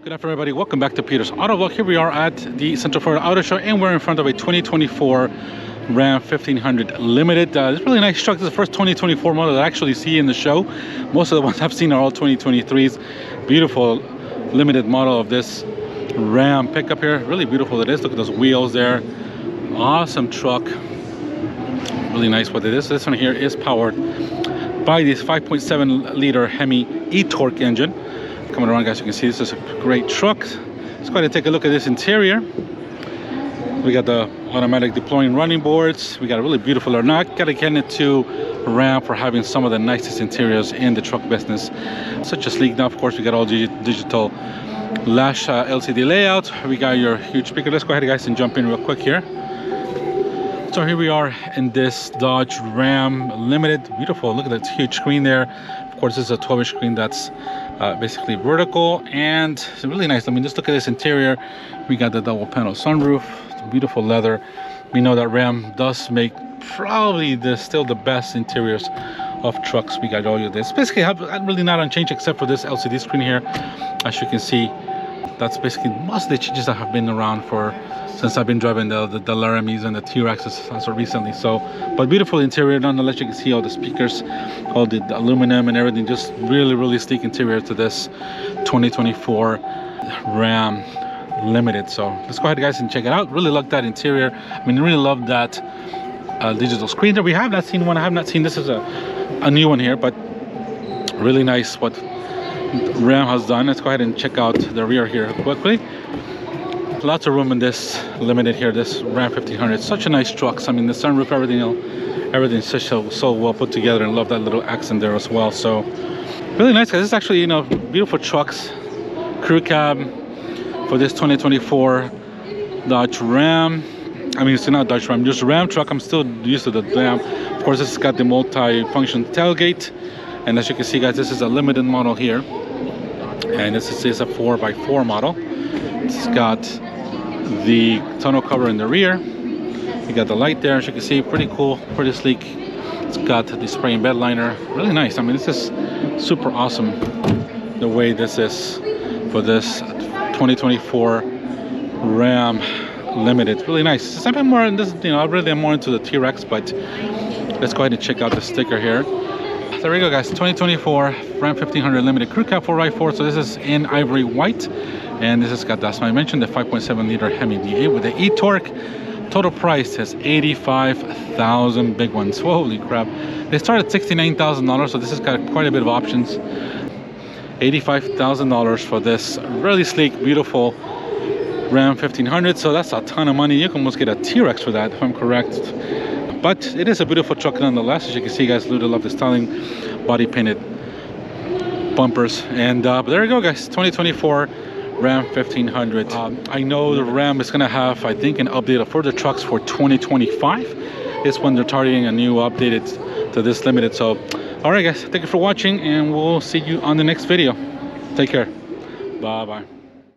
Good afternoon, everybody. Welcome back to Peter's Autovlog. Here we are at the Central Florida Auto Show, and we're in front of a 2024 Ram 1500 Limited. It's a really nice truck. This is the first 2024 model that I actually see in the show. Most of the ones I've seen are all 2023s. Beautiful limited model of this Ram pickup here. Really beautiful it is. Look at those wheels there. Awesome truck. Really nice what it is. This one here is powered by this 5.7 liter Hemi e-torque engine. Coming around, guys, you can see this is a great truck. Let's go ahead and take a look at this interior. We got the automatic deploying running boards. We got a really beautiful, or not gotta get into Ram for having some of the nicest interiors in the truck business. Such a sleek. Now, of course, we got all digital lash LCD layout. We got your huge speaker. Let's go ahead, guys, and jump in real quick here. So here we are in this Dodge Ram Limited. Beautiful. Look at that huge screen there. Of course, this is a 12-inch screen that's basically vertical, and it's really nice. I mean, just look at this interior. We got the double panel sunroof. It's beautiful leather. We know that Ram does make probably still the best interiors of trucks. We got all of this. Basically, really not unchanged except for this LCD screen here. As you can see, that's basically most of the changes that have been around since I've been driving the Laramis and the T-Rexes as of recently. So, but beautiful interior nonetheless. You can see all the speakers, all the aluminum and everything. Just really sleek interior to this 2024 Ram Limited. So let's go ahead, guys, and check it out. Really love that interior. I mean, really love that digital screen there. We have not seen one. I have not seen. This is a new one here, but really nice what Ram has done. Let's go ahead and check out the rear here quickly. Lots of room in this Limited here, this Ram 1500. Such a nice truck. I mean, the sunroof, everything's so well put together, and love that little accent there as well. So really nice, guys. This is actually, beautiful trucks. Crew cab for this 2024 Dodge Ram. I mean, it's not Dodge Ram, just Ram truck. I'm still used to the Ram. Of course, this has got the multi-function tailgate, and as you can see, guys, this is a limited model here, and this is a 4x4 model. It's got the tonneau cover in the rear. You got the light there, as you can see. Pretty cool, pretty sleek. It's got the spray and bed liner. Really nice. I mean, this is super awesome the way this is for this 2024 Ram Limited. Really nice. I'm more in this, I really am more into the T-Rex, but let's go ahead and check out the sticker here. There we go, guys. 2024 Ram 1500 Limited Crew Cab 4x4. So this is in ivory white, and this has got, that's what I mentioned, the 5.7 liter Hemi V8 with the e-torque. Total price is $85,000. Big ones. Holy crap! They start at $69,000, so this has got quite a bit of options. $85,000 for this really sleek, beautiful Ram 1500. So that's a ton of money. You can almost get a T-Rex for that, if I'm correct. But it is a beautiful truck nonetheless. As you can see, guys, really love the styling, body painted bumpers. And but there you go, guys. 2024 Ram 1500. I know the Ram is going to have, I think, an update of further trucks for 2025. It's when they're targeting a new updated to this Limited. So, all right, guys, thank you for watching, and we'll see you on the next video. Take care. Bye-bye.